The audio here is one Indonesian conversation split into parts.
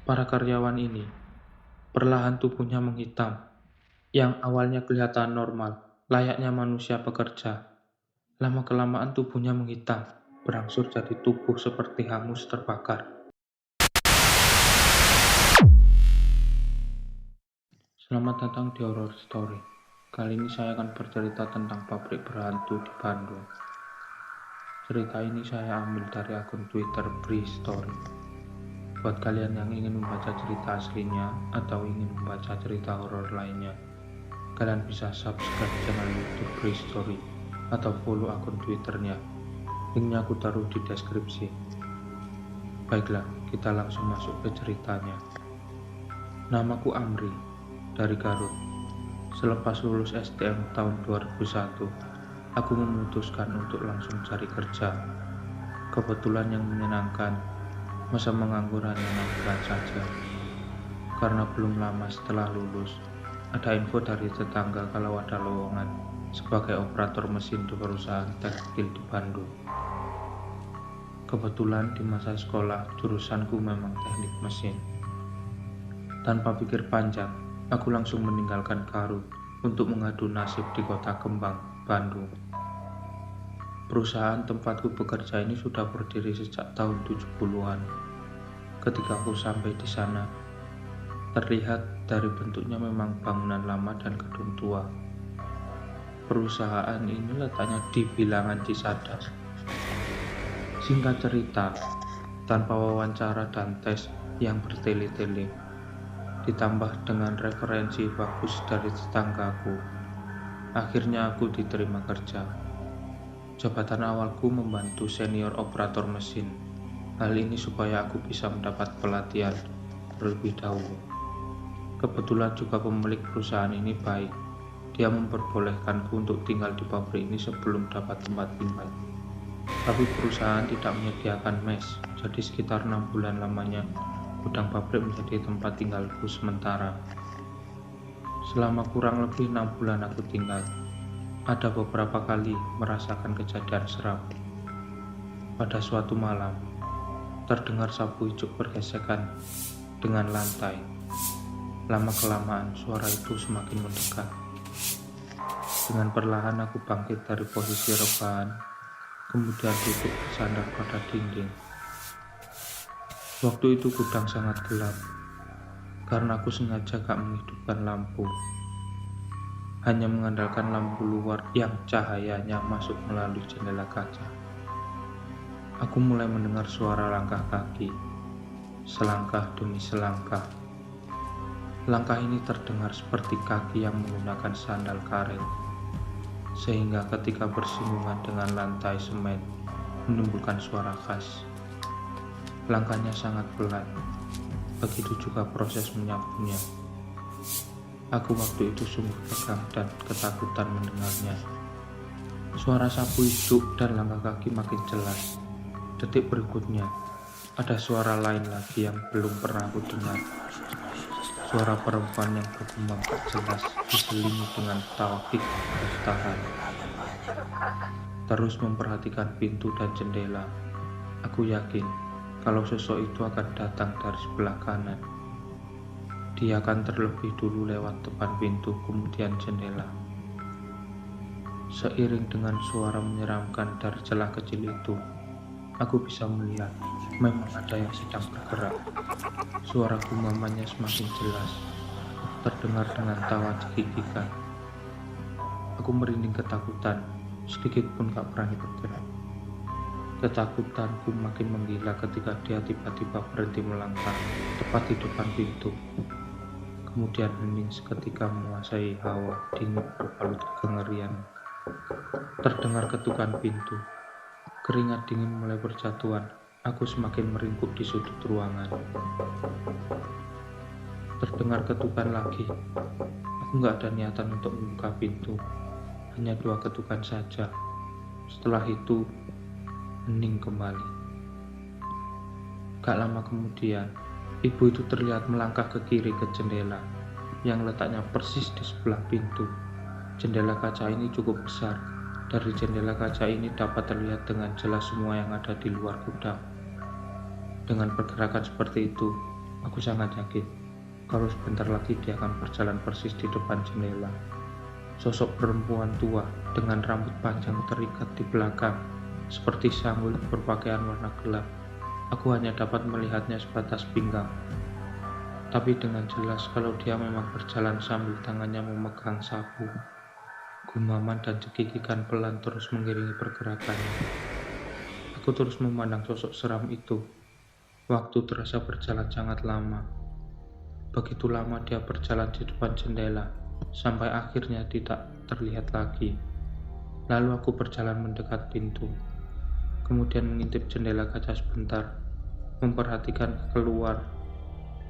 Para karyawan ini, perlahan tubuhnya menghitam, yang awalnya kelihatan normal, layaknya manusia bekerja. Lama-kelamaan tubuhnya menghitam, berangsur jadi tubuh seperti hangus terbakar. Selamat datang di Horror Story. Kali ini saya akan bercerita tentang pabrik berhantu di Bandung. Cerita ini saya ambil dari akun Twitter Prehistory. Buat kalian yang ingin membaca cerita aslinya atau ingin membaca cerita horor lainnya, kalian bisa subscribe channel YouTube Prehistory atau follow akun Twitternya. Linknya aku taruh di deskripsi. Baiklah, kita langsung masuk ke ceritanya. Namaku Amri, dari Garut. Selepas lulus STM tahun 2001, aku memutuskan untuk langsung cari kerja. Kebetulan yang menyenangkan, masa menganggur hanya 6 bulan saja. Karena belum lama setelah lulus, ada info dari tetangga kalau ada lowongan sebagai operator mesin di perusahaan tekstil di Bandung. Kebetulan di masa sekolah jurusanku memang teknik mesin. Tanpa pikir panjang, aku langsung meninggalkan Garut untuk mengadu nasib di Kota Kembang, Bandung. Perusahaan tempatku bekerja ini sudah berdiri sejak tahun 70-an. Ketika aku sampai di sana, terlihat dari bentuknya memang bangunan lama dan gedung tua. Perusahaan ini letaknya di Bilangan Cisadane. Singkat cerita, tanpa wawancara dan tes yang bertele-tele, ditambah dengan referensi bagus dari tetanggaku, akhirnya aku diterima kerja. Jabatan awalku membantu senior operator mesin. Hal ini supaya aku bisa mendapat pelatihan terlebih dahulu. Kebetulan juga pemilik perusahaan ini baik. Dia memperbolehkanku untuk tinggal di pabrik ini sebelum dapat tempat tinggal. Tapi perusahaan tidak menyediakan mes, jadi sekitar 6 bulan lamanya gudang pabrik menjadi tempat tinggalku sementara. Selama kurang lebih 6 bulan aku tinggal, ada beberapa kali merasakan kejadian seram. Pada suatu malam, terdengar sapu ijuk bergesekan dengan lantai. Lama-kelamaan suara itu semakin mendekat. Dengan perlahan aku bangkit dari posisi rebahan, kemudian duduk bersandar pada dinding. Waktu itu gudang sangat gelap, karena aku sengaja gak menghidupkan lampu. Hanya mengandalkan lampu luar yang cahayanya masuk melalui jendela kaca. Aku mulai mendengar suara langkah kaki, selangkah demi selangkah. Langkah ini terdengar seperti kaki yang menggunakan sandal karet, sehingga ketika bersinggungan dengan lantai semen menimbulkan suara khas. Langkahnya sangat pelan, begitu juga proses menyapunya. Aku waktu itu sungguh tegang dan ketakutan mendengarnya. Suara sapu ijuk dan langkah kaki makin jelas. Detik berikutnya, ada suara lain lagi yang belum pernah aku dengar. Suara perempuan yang bergumam tak jelas diselingi dengan tawa gigih bertahan. Terus memperhatikan pintu dan jendela. Aku yakin kalau sosok itu akan datang dari sebelah kanan. Dia akan terlebih dulu lewat depan pintu, kemudian jendela. Seiring dengan suara menyeramkan dari celah kecil itu, aku bisa melihat memang ada yang sedang bergerak. Suara gumamannya semakin jelas, terdengar dengan tawa cekikikan. Aku merinding ketakutan, sedikit pun gak berani bergerak. Ketakutanku makin menggila ketika dia tiba-tiba berhenti melangkah tepat di depan pintu. Kemudian hening seketika menguasai hawa dingin berbalut kengerian. Terdengar ketukan pintu. Keringat dingin mulai berjatuhan. Aku semakin meringkuk di sudut ruangan. Terdengar ketukan lagi. Aku gak ada niatan untuk membuka pintu. Hanya 2 ketukan saja. Setelah itu, hening kembali. Gak lama kemudian, ibu itu terlihat melangkah ke kiri ke jendela yang letaknya persis di sebelah pintu. Jendela kaca ini cukup besar. Dari jendela kaca ini dapat terlihat dengan jelas semua yang ada di luar gudang. Dengan pergerakan seperti itu, Aku sangat yakin kalau sebentar lagi dia akan berjalan persis di depan jendela. Sosok perempuan tua dengan rambut panjang terikat di belakang, seperti sanggul berpakaian warna gelap. Aku hanya dapat melihatnya sebatas pinggang. Tapi dengan jelas kalau dia memang berjalan sambil tangannya memegang sapu. Gumaman dan cekikikan pelan terus mengiringi pergerakannya. Aku terus memandang sosok seram itu. Waktu terasa berjalan sangat lama. Begitu lama dia berjalan di depan jendela, sampai akhirnya tidak terlihat lagi. Lalu aku berjalan mendekat pintu, kemudian mengintip jendela kaca sebentar, memperhatikan keluar,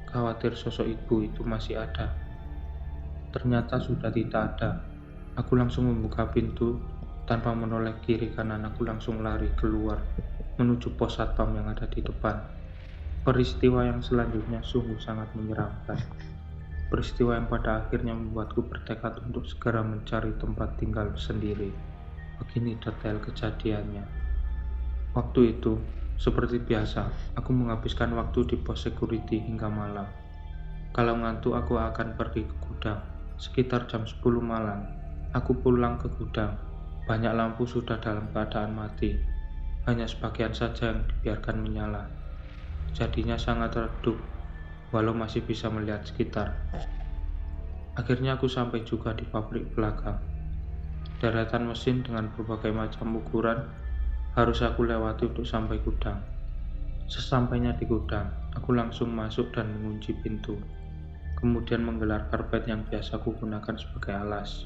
khawatir sosok ibu itu masih ada. Ternyata sudah tidak ada. Aku langsung membuka pintu, tanpa menoleh kiri kanan aku langsung lari keluar, menuju pos satpam yang ada di depan. Peristiwa yang selanjutnya sungguh sangat menyeramkan. Peristiwa yang pada akhirnya membuatku bertekad untuk segera mencari tempat tinggal sendiri. Begini detail kejadiannya. Waktu itu, seperti biasa, aku menghabiskan waktu di pos security hingga malam. Kalau ngantuk aku akan pergi ke gudang. Sekitar jam 10 malam, aku pulang ke gudang. Banyak lampu sudah dalam keadaan mati. Hanya sebagian saja yang dibiarkan menyala. Jadinya sangat redup, walau masih bisa melihat sekitar. Akhirnya aku sampai juga di pabrik belakang. Deretan mesin dengan berbagai macam ukuran harus aku lewati untuk sampai gudang. Sesampainya di gudang, aku langsung masuk dan mengunci pintu. Kemudian menggelar karpet yang biasa aku gunakan sebagai alas.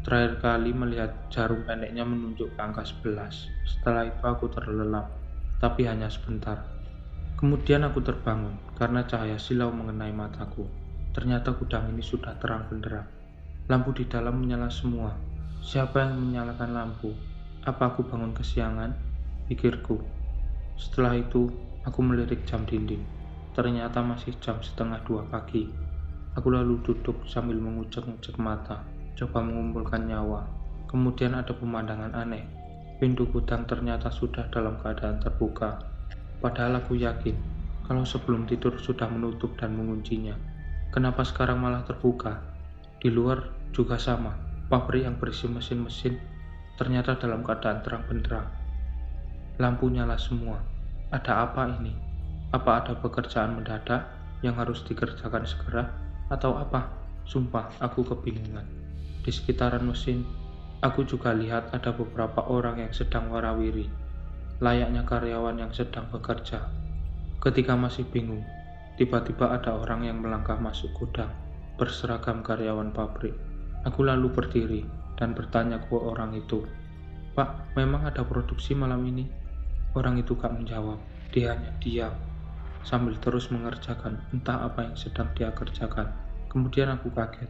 Terakhir kali melihat jarum pendeknya menunjuk ke angka 11. Setelah itu aku terlelap, tapi hanya sebentar. Kemudian aku terbangun karena cahaya silau mengenai mataku. Ternyata gudang ini sudah terang benderang. Lampu di dalam menyala semua. Siapa yang menyalakan lampu? Apa aku bangun kesiangan? Pikirku. Setelah itu, aku melirik jam dinding. Ternyata masih jam 1:30 pagi. Aku lalu duduk sambil mengucek-ngucek mata, coba mengumpulkan nyawa. Kemudian ada pemandangan aneh. Pintu gudang ternyata sudah dalam keadaan terbuka. Padahal aku yakin kalau sebelum tidur sudah menutup dan menguncinya. Kenapa sekarang malah terbuka? Di luar juga sama. Pabrik yang berisi mesin-mesin ternyata dalam keadaan terang benderang. Lampu nyala semua. Ada apa ini? Apa ada pekerjaan mendadak yang harus dikerjakan segera? Atau apa? Sumpah, aku kebingungan. Di sekitaran mesin, aku juga lihat ada beberapa orang yang sedang warawiri, layaknya karyawan yang sedang bekerja. Ketika masih bingung, tiba-tiba ada orang yang melangkah masuk gudang, berseragam karyawan pabrik. Aku lalu berdiri dan bertanya ke orang itu, "Pak, memang ada produksi malam ini?" Orang itu gak menjawab, dia hanya diam, sambil terus mengerjakan entah apa yang sedang dia kerjakan. Kemudian aku kaget,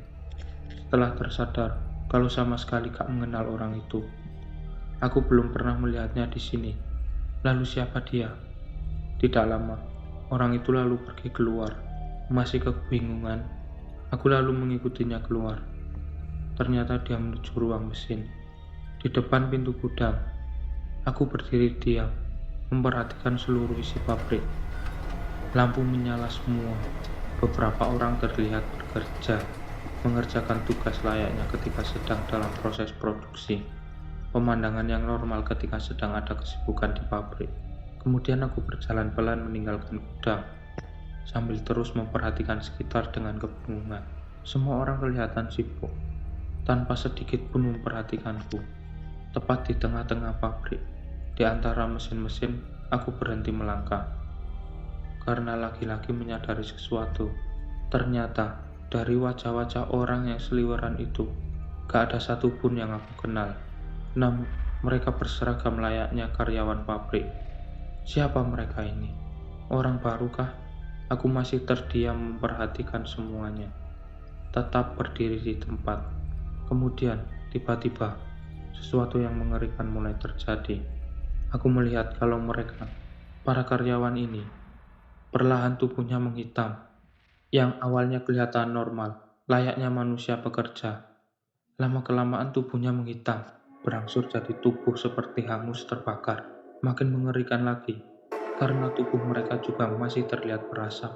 setelah tersadar kalau sama sekali gak mengenal orang itu. Aku belum pernah melihatnya di sini. Lalu siapa dia? Tidak lama, orang itu lalu pergi keluar. Masih kebingungan, aku lalu mengikutinya keluar. Ternyata dia menuju ruang mesin. Di depan pintu gudang, aku berdiri diam, memperhatikan seluruh isi pabrik. Lampu menyala semua. Beberapa orang terlihat bekerja, mengerjakan tugas layaknya ketika sedang dalam proses produksi. Pemandangan yang normal ketika sedang ada kesibukan di pabrik. Kemudian aku berjalan pelan meninggalkan gudang, sambil terus memperhatikan sekitar dengan kebingungan. Semua orang kelihatan sibuk, tanpa sedikit pun memperhatikanku. Tepat di tengah-tengah pabrik, di antara mesin-mesin, aku berhenti melangkah. Karena lagi-lagi menyadari sesuatu. Ternyata, dari wajah-wajah orang yang seliweran itu, gak ada satupun yang aku kenal. Namun, mereka berseragam layaknya karyawan pabrik. Siapa mereka ini? Orang barukah? Aku masih terdiam memperhatikan semuanya, tetap berdiri di tempat. Kemudian, tiba-tiba, sesuatu yang mengerikan mulai terjadi. Aku melihat kalau mereka, para karyawan ini, perlahan tubuhnya menghitam. Yang awalnya kelihatan normal, layaknya manusia bekerja. Lama-kelamaan tubuhnya menghitam, berangsur jadi tubuh seperti hangus terbakar. Makin mengerikan lagi, karena tubuh mereka juga masih terlihat berasap.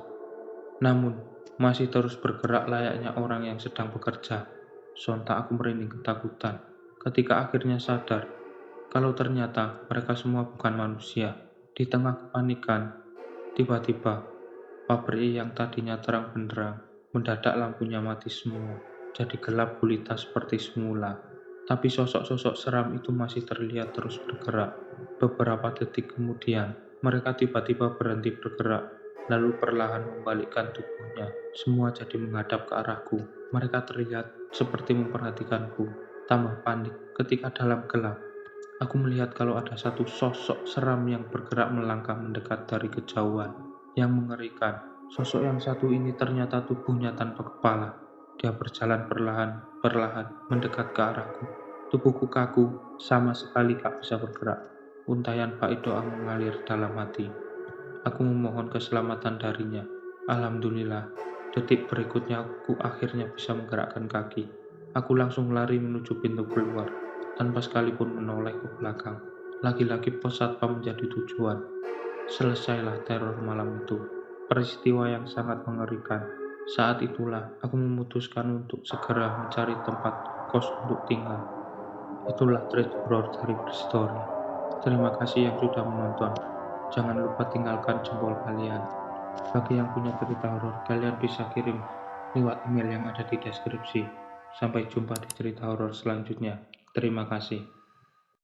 namun masih terus bergerak layaknya orang yang sedang bekerja. Sontak aku merinding ketakutan ketika akhirnya sadar kalau ternyata mereka semua bukan manusia. Di tengah kepanikan, tiba-tiba pabrik yang tadinya terang benderang mendadak lampunya mati semua, jadi gelap gulita seperti semula. Tapi sosok-sosok seram itu masih terlihat terus bergerak. Beberapa detik kemudian, mereka tiba-tiba berhenti bergerak, lalu perlahan membalikkan tubuhnya. Semua jadi menghadap ke arahku. Mereka terlihat seperti memperhatikanku. Tambah panik ketika dalam gelap aku melihat kalau ada satu sosok seram yang bergerak melangkah mendekat dari kejauhan. Yang mengerikan, sosok yang satu ini ternyata tubuhnya tanpa kepala. Dia berjalan perlahan-perlahan mendekat ke arahku. Tubuhku kaku, sama sekali tak bisa bergerak. Untayan bait doa mengalir dalam hati. Aku memohon keselamatan darinya. Alhamdulillah, detik berikutnya aku akhirnya bisa menggerakkan kaki. Aku langsung lari menuju pintu keluar, tanpa sekalipun menoleh ke belakang. Lagi-lagi pos satpam menjadi tujuan. Selesailah teror malam itu. Peristiwa yang sangat mengerikan. Saat itulah aku memutuskan untuk segera mencari tempat kos untuk tinggal. Itulah Trade Horror dari Bristory. Terima kasih yang sudah menonton. Jangan lupa tinggalkan jempol kalian. Bagi yang punya cerita horor, kalian bisa kirim lewat email yang ada di deskripsi. Sampai jumpa di cerita horor selanjutnya. Terima kasih.